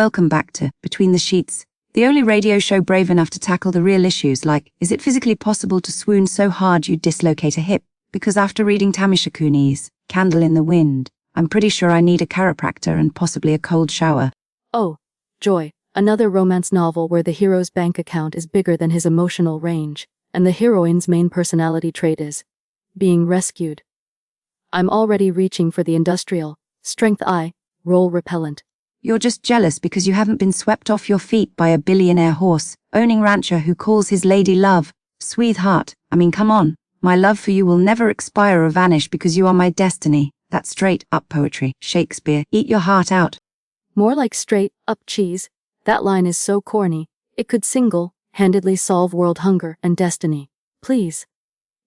Welcome back to Between the Sheets, the only radio show brave enough to tackle the real issues like, is it physically possible to swoon so hard you dislocate a hip? Because after reading Tamisha Kuenee's Candle in the Wind, I'm pretty sure I need a chiropractor and possibly a cold shower. Oh, joy. Another romance novel where the hero's bank account is bigger than his emotional range, and the heroine's main personality trait is being rescued. I'm already reaching for the industrial, strength eye, roll repellent. You're just jealous because you haven't been swept off your feet by a billionaire horse-owning rancher who calls his lady love, sweetheart. I mean, come on. My love for you will never expire or vanish because you are my destiny. That's straight-up poetry. Shakespeare, eat your heart out. More like straight-up cheese. That line is so corny, it could single-handedly solve world hunger and destiny. Please.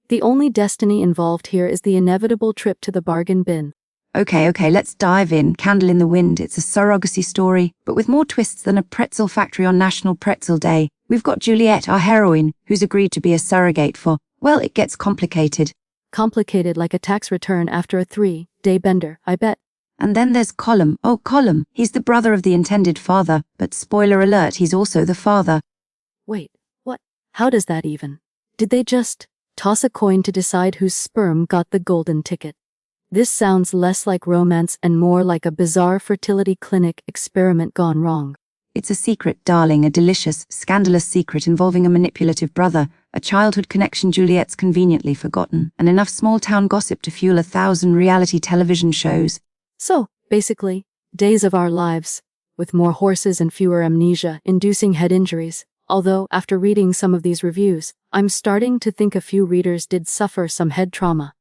The only destiny involved here is the inevitable trip to the bargain bin. Okay, let's dive in. Candle in the Wind, it's a surrogacy story, but with more twists than a pretzel factory on National Pretzel Day. We've got Juliette, our heroine, who's agreed to be a surrogate for, well, it gets complicated. Complicated like a tax return after a 3-day bender, I bet. And then there's Colum. Oh, Colum, he's the brother of the intended father, but spoiler alert, he's also the father. Wait, what? How does that even? Did they just toss a coin to decide whose sperm got the golden ticket? This sounds less like romance and more like a bizarre fertility clinic experiment gone wrong. It's a secret, darling, a delicious, scandalous secret involving a manipulative brother, a childhood connection Juliette's conveniently forgotten, and enough small-town gossip to fuel 1,000 reality television shows. So, basically, Days of Our Lives, with more horses and fewer amnesia-inducing head injuries. Although, after reading some of these reviews, I'm starting to think a few readers did suffer some head trauma.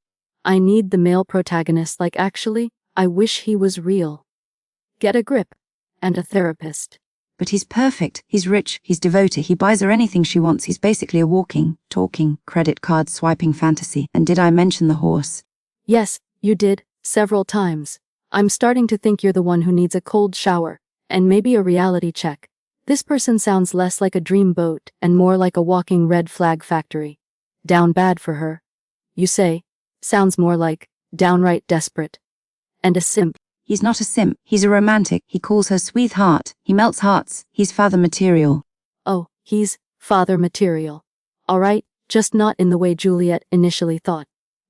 I need the male protagonist like actually, I wish he was real. Get a grip. And a therapist. But he's perfect, he's rich, he's devoted, he buys her anything she wants, he's basically a walking, talking, credit card swiping fantasy. And did I mention the horse? Yes, you did, several times. I'm starting to think you're the one who needs a cold shower, and maybe a reality check. This person sounds less like a dream boat and more like a walking red flag factory. Down bad for her. You say, sounds more like downright desperate. And a simp. He's not a simp, he's a romantic, he calls her sweetheart, he melts hearts, he's father material. Oh, he's father material. Alright, just not in the way Juliette initially thought.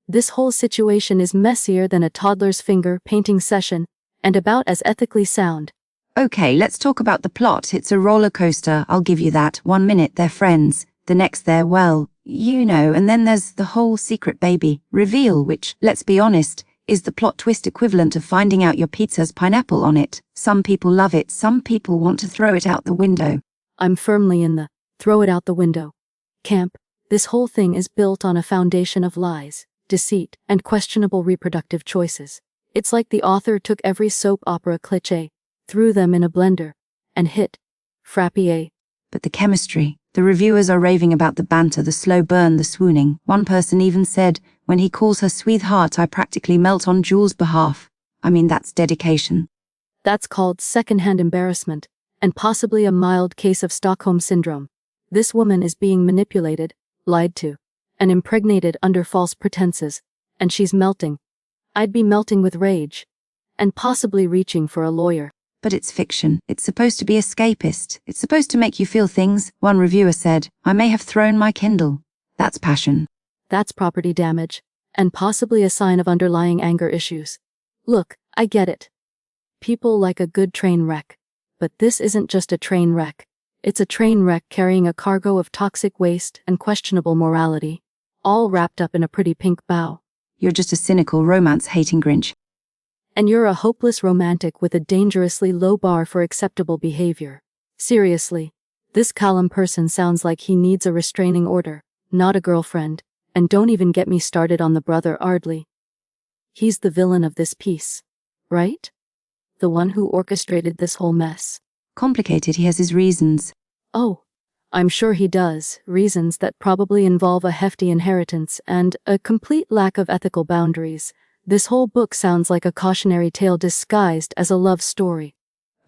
This whole situation is messier than a toddler's finger painting session, and about as ethically sound. Okay, let's talk about the plot. It's a roller coaster, I'll give you that. 1 minute they're friends, the next they're, well, you know, and then there's the whole secret baby reveal, which, let's be honest, is the plot twist equivalent of finding out your pizza's pineapple on it. Some people love it, some people want to throw it out the window. I'm firmly in the throw it out the window camp. This whole thing is built on a foundation of lies, deceit, and questionable reproductive choices. It's like the author took every soap opera cliché, threw them in a blender, and hit frappe. But the chemistry, the reviewers are raving about the banter, the slow burn, the swooning. One person even said, when he calls her sweetheart, I practically melt on Jules' behalf. I mean, that's dedication. That's called second-hand embarrassment, and possibly a mild case of Stockholm Syndrome. This woman is being manipulated, lied to, and impregnated under false pretenses, and she's melting. I'd be melting with rage, and possibly reaching for a lawyer. But it's fiction. It's supposed to be escapist. It's supposed to make you feel things. One reviewer said, I may have thrown my Kindle. That's passion. That's property damage, and possibly a sign of underlying anger issues. Look, I get it. People like a good train wreck. But this isn't just a train wreck. It's a train wreck carrying a cargo of toxic waste and questionable morality, all wrapped up in a pretty pink bow. You're just a cynical romance-hating Grinch. And you're a hopeless romantic with a dangerously low bar for acceptable behavior. Seriously, this Callum person sounds like he needs a restraining order, not a girlfriend, and don't even get me started on the brother Ardley. He's the villain of this piece, right? The one who orchestrated this whole mess. Complicated, he has his reasons. Oh, I'm sure he does, reasons that probably involve a hefty inheritance and a complete lack of ethical boundaries. This whole book sounds like a cautionary tale disguised as a love story.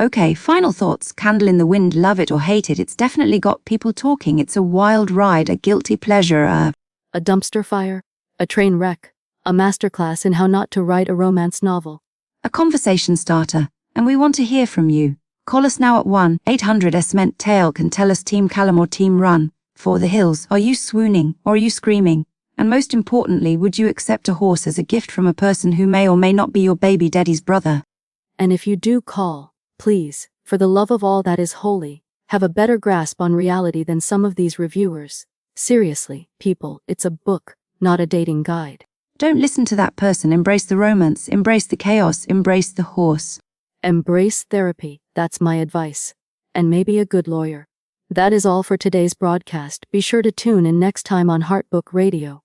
Okay, final thoughts. Candle in the Wind, love it or hate it, it's definitely got people talking. It's a wild ride, a guilty pleasure, a dumpster fire, a train wreck, a masterclass in how not to write a romance novel. A conversation starter, and we want to hear from you. Call us now at 1-800-SMENT-TAIL. Can tell us Team Callum or Team Run. For the hills, are you swooning or are you screaming? And most importantly, would you accept a horse as a gift from a person who may or may not be your baby daddy's brother? And if you do call, please, for the love of all that is holy, have a better grasp on reality than some of these reviewers. Seriously, people, it's a book, not a dating guide. Don't listen to that person. Embrace the romance, embrace the chaos, embrace the horse. Embrace therapy, that's my advice. And maybe a good lawyer. That is all for today's broadcast. Be sure to tune in next time on Heartbook Radio.